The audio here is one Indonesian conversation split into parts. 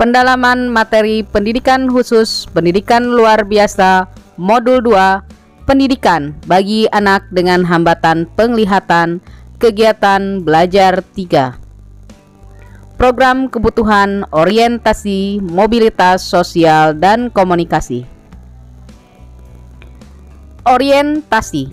Pendalaman materi pendidikan khusus pendidikan luar biasa Modul 2 Pendidikan bagi anak dengan hambatan penglihatan kegiatan belajar 3. Program kebutuhan orientasi mobilitas sosial dan komunikasi. Orientasi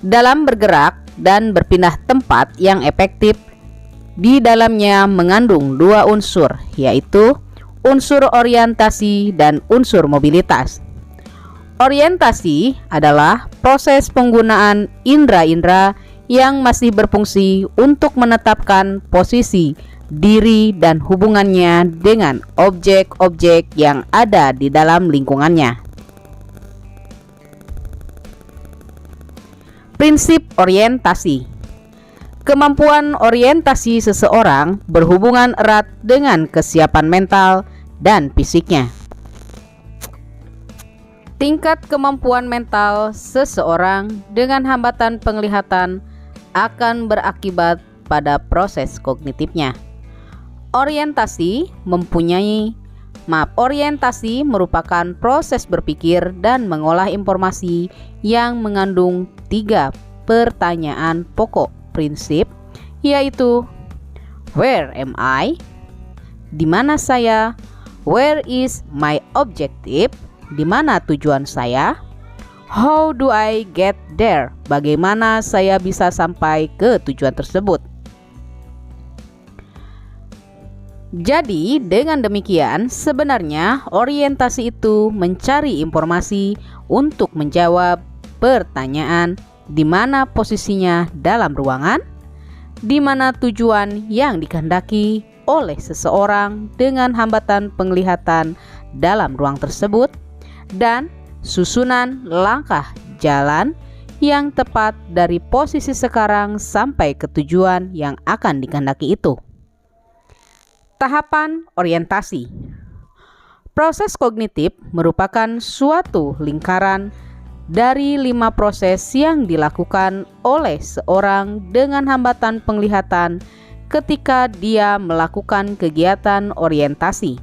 dalam bergerak dan berpindah tempat yang efektif di dalamnya mengandung dua unsur, yaitu unsur orientasi dan unsur mobilitas. Orientasi adalah proses penggunaan indera-indera yang masih berfungsi untuk menetapkan posisi diri dan hubungannya dengan objek-objek yang ada di dalam lingkungannya. Prinsip orientasi. Kemampuan orientasi seseorang berhubungan erat dengan kesiapan mental dan fisiknya. Tingkat kemampuan mental seseorang dengan hambatan penglihatan akan berakibat pada proses kognitifnya. Orientasi merupakan proses berpikir dan mengolah informasi yang mengandung 3 pertanyaan pokok prinsip, yaitu where am I? Di mana saya? Where is my objective? Di mana tujuan saya? How do I get there? Bagaimana saya bisa sampai ke tujuan tersebut? Jadi, dengan demikian, sebenarnya orientasi itu mencari informasi untuk menjawab pertanyaan di mana posisinya dalam ruangan, di mana tujuan yang dikehendaki oleh seseorang dengan hambatan penglihatan dalam ruang tersebut, dan susunan langkah jalan yang tepat dari posisi sekarang sampai ke tujuan yang akan dikehendaki itu. Tahapan orientasi. Proses kognitif merupakan suatu lingkaran dari 5 proses yang dilakukan oleh seorang dengan hambatan penglihatan ketika dia melakukan kegiatan orientasi.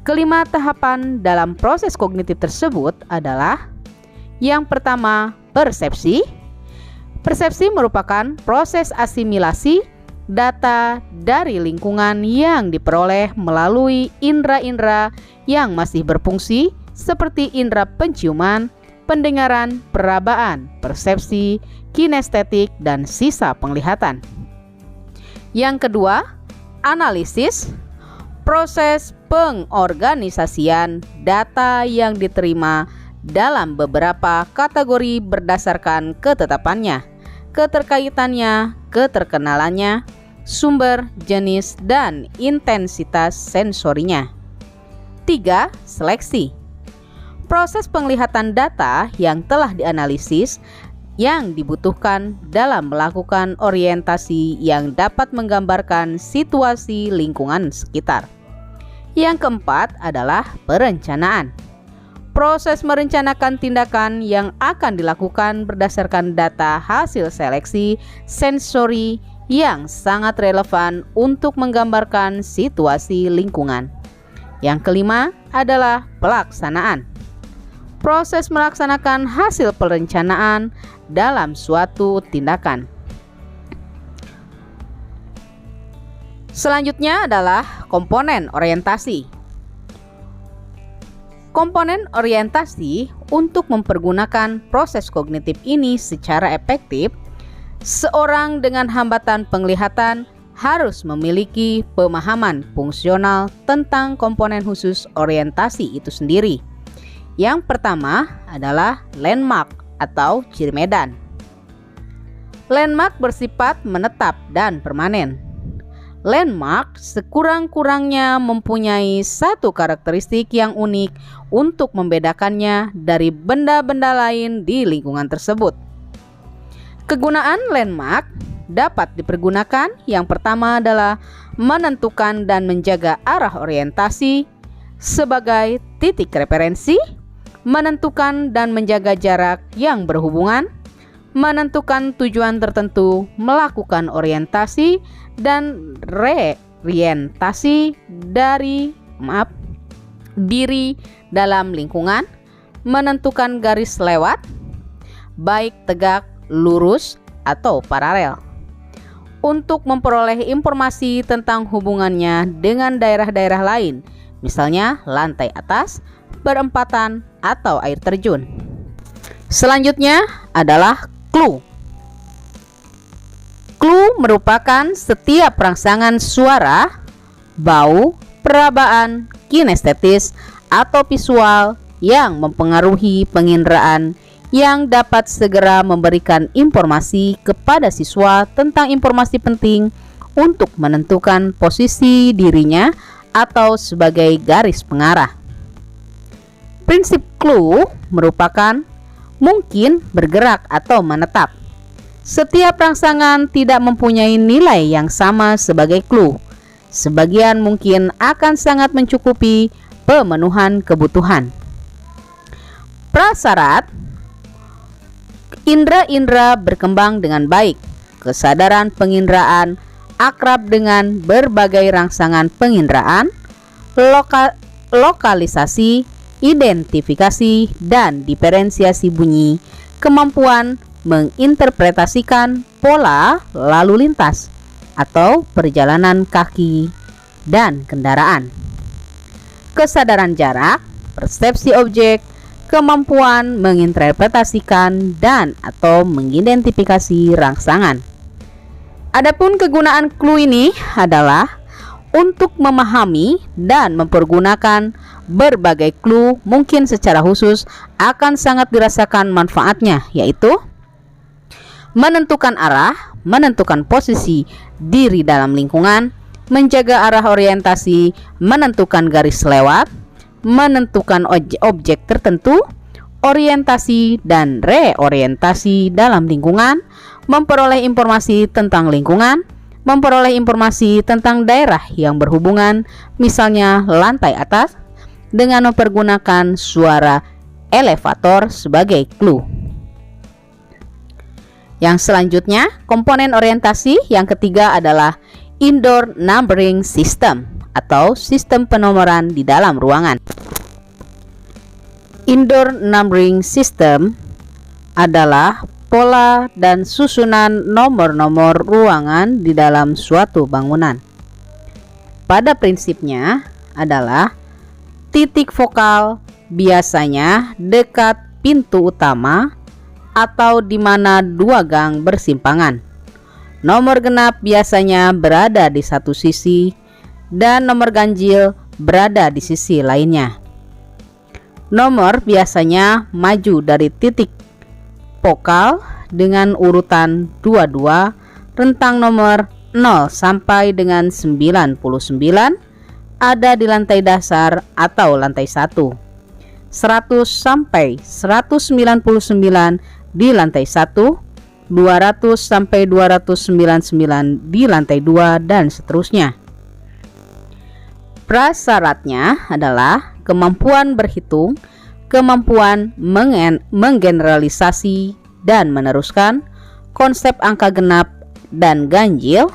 Kelima tahapan dalam proses kognitif tersebut adalah: yang pertama, persepsi. Persepsi merupakan proses asimilasi data dari lingkungan yang diperoleh melalui indera-indera yang masih berfungsi seperti indera penciuman, pendengaran, perabaan, persepsi, kinestetik, dan sisa penglihatan. Yang kedua, analisis. Proses pengorganisasian data yang diterima dalam beberapa kategori berdasarkan ketetapannya, keterkaitannya, keterkenalannya, sumber, jenis, dan intensitas sensorinya. 3. Seleksi. Proses penglihatan data yang telah dianalisis yang dibutuhkan dalam melakukan orientasi yang dapat menggambarkan situasi lingkungan sekitar. Yang keempat adalah perencanaan. Proses merencanakan tindakan yang akan dilakukan berdasarkan data hasil seleksi sensori yang sangat relevan untuk menggambarkan situasi lingkungan. Yang kelima adalah pelaksanaan. Proses melaksanakan hasil perencanaan dalam suatu tindakan. Selanjutnya adalah komponen orientasi. Komponen orientasi untuk mempergunakan proses kognitif ini secara efektif, seorang dengan hambatan penglihatan harus memiliki pemahaman fungsional tentang komponen khusus orientasi itu sendiri. Yang pertama adalah landmark atau ciri medan. Landmark bersifat menetap dan permanen. Landmark sekurang-kurangnya mempunyai satu karakteristik yang unik untuk membedakannya dari benda-benda lain di lingkungan tersebut. Kegunaan landmark dapat dipergunakan. Yang pertama adalah menentukan dan menjaga arah orientasi sebagai titik referensi, menentukan dan menjaga jarak yang berhubungan, menentukan tujuan tertentu, melakukan orientasi, dan orientasi diri dalam lingkungan, menentukan garis lewat, baik tegak, lurus, atau paralel. Untuk memperoleh informasi tentang hubungannya dengan daerah-daerah lain, misalnya lantai atas, perempatan, atau air terjun. Selanjutnya adalah clue. Clue merupakan setiap rangsangan suara, bau, perabaan, kinestetis, atau visual yang mempengaruhi penginderaan yang dapat segera memberikan informasi kepada siswa tentang informasi penting untuk menentukan posisi dirinya atau sebagai garis pengarah. Prinsip clue merupakan mungkin bergerak atau menetap. Setiap rangsangan tidak mempunyai nilai yang sama sebagai clue. Sebagian mungkin akan sangat mencukupi pemenuhan kebutuhan. Prasyarat indera-indera berkembang dengan baik. Kesadaran penginderaan akrab dengan berbagai rangsangan penginderaan, lokalisasi, identifikasi, dan diferensiasi bunyi, kemampuan menginterpretasikan pola lalu lintas atau perjalanan kaki dan kendaraan. Kesadaran jarak, persepsi objek, kemampuan menginterpretasikan dan atau mengidentifikasi rangsangan. Adapun kegunaan clue ini adalah untuk memahami dan mempergunakan berbagai clue mungkin secara khusus akan sangat dirasakan manfaatnya, yaitu menentukan arah, menentukan posisi diri dalam lingkungan, menjaga arah orientasi, menentukan garis lewat, menentukan objek tertentu, orientasi dan reorientasi dalam lingkungan, memperoleh informasi tentang lingkungan, memperoleh informasi tentang daerah yang berhubungan, misalnya lantai atas, dengan mempergunakan suara elevator sebagai clue. Yang selanjutnya, komponen orientasi yang ketiga adalah indoor numbering system atau sistem penomoran di dalam ruangan. Indoor numbering system adalah pola dan susunan nomor-nomor ruangan di dalam suatu bangunan. Pada prinsipnya adalah titik fokal biasanya dekat pintu utama atau di mana dua gang bersimpangan. Nomor genap biasanya berada di satu sisi dan nomor ganjil berada di sisi lainnya. Nomor biasanya maju dari titik fokal dengan urutan 22, rentang nomor 0 sampai dengan 99 ada di lantai dasar atau lantai 1. 100 sampai 199 di lantai 1, 200 sampai 299 di lantai 2 dan seterusnya. Prasyaratnya adalah kemampuan berhitung, kemampuan menggeneralisasi dan meneruskan, konsep angka genap dan ganjil,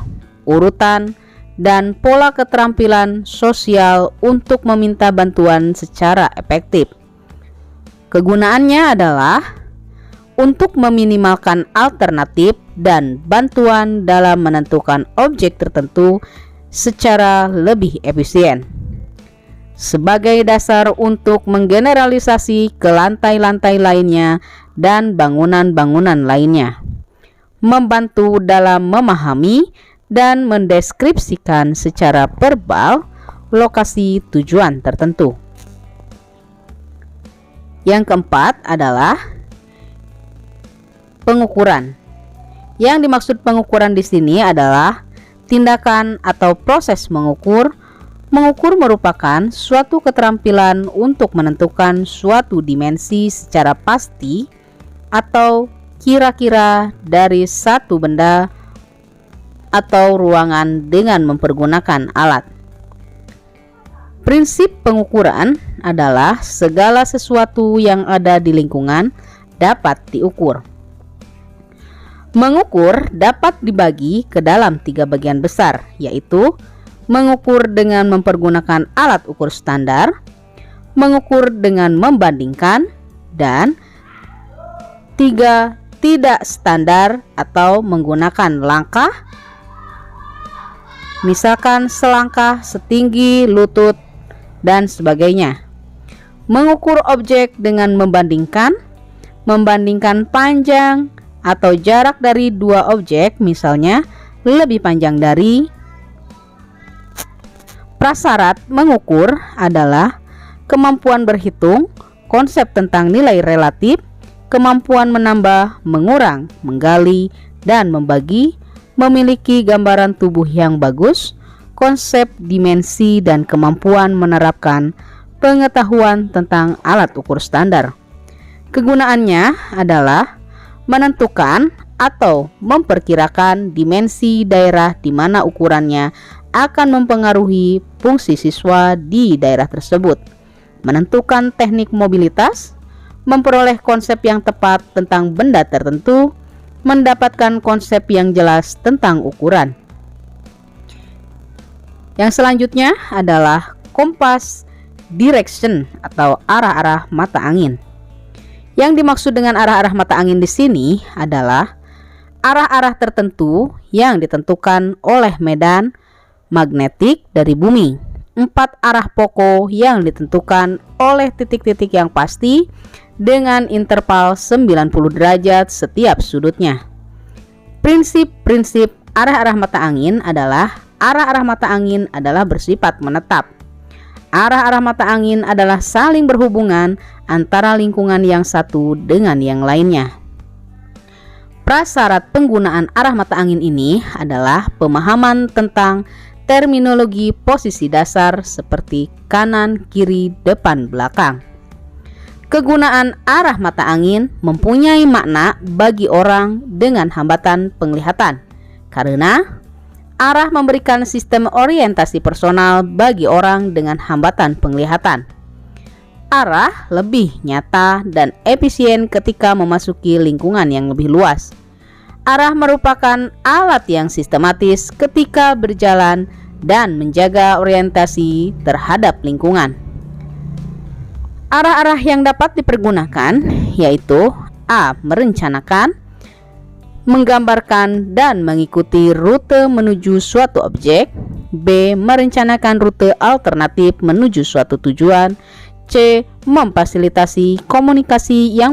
urutan, dan pola keterampilan sosial untuk meminta bantuan secara efektif. Kegunaannya adalah untuk meminimalkan alternatif dan bantuan dalam menentukan objek tertentu secara lebih efisien. Sebagai dasar untuk menggeneralisasi ke lantai-lantai lainnya dan bangunan-bangunan lainnya. Membantu dalam memahami dan mendeskripsikan secara verbal lokasi tujuan tertentu. Yang keempat adalah pengukuran. Yang dimaksud pengukuran di sini adalah tindakan atau proses mengukur. Mengukur merupakan suatu keterampilan untuk menentukan suatu dimensi secara pasti atau kira-kira dari satu benda atau ruangan dengan mempergunakan alat. Prinsip pengukuran adalah segala sesuatu yang ada di lingkungan dapat diukur. Mengukur dapat dibagi ke dalam 3 bagian besar, yaitu mengukur dengan mempergunakan alat ukur standar, mengukur dengan membandingkan, dan 3. Tidak standar atau menggunakan langkah, misalkan selangkah, setinggi lutut, dan sebagainya. Mengukur objek dengan membandingkan panjang atau jarak dari dua objek, misalnya lebih panjang dari. Prasyarat mengukur adalah kemampuan berhitung, konsep tentang nilai relatif, kemampuan menambah, mengurang, menggali, dan membagi, memiliki gambaran tubuh yang bagus, konsep dimensi, dan kemampuan menerapkan pengetahuan tentang alat ukur standar. Kegunaannya adalah menentukan atau memperkirakan dimensi daerah di mana ukurannya akan mempengaruhi fungsi siswa di daerah tersebut, menentukan teknik mobilitas, memperoleh konsep yang tepat tentang benda tertentu, mendapatkan konsep yang jelas tentang ukuran. Yang selanjutnya adalah kompas direction atau arah-arah mata angin. Yang dimaksud dengan arah-arah mata angin di sini adalah arah-arah tertentu yang ditentukan oleh medan magnetik dari bumi. 4 arah pokok yang ditentukan oleh titik-titik yang pasti dengan interval 90 derajat setiap sudutnya. Prinsip-prinsip arah-arah mata angin adalah arah-arah mata angin adalah bersifat menetap. Arah-arah mata angin adalah saling berhubungan antara lingkungan yang satu dengan yang lainnya. Prasyarat penggunaan arah mata angin ini adalah pemahaman tentang terminologi posisi dasar seperti kanan, kiri, depan, belakang. Kegunaan arah mata angin mempunyai makna bagi orang dengan hambatan penglihatan, karena arah memberikan sistem orientasi personal bagi orang dengan hambatan penglihatan. Arah lebih nyata dan efisien ketika memasuki lingkungan yang lebih luas. Arah merupakan alat yang sistematis ketika berjalan dan menjaga orientasi terhadap lingkungan. Arah-arah yang dapat dipergunakan yaitu A. Merencanakan, menggambarkan dan mengikuti rute menuju suatu objek. B. Merencanakan rute alternatif menuju suatu tujuan. C. Memfasilitasi komunikasi yang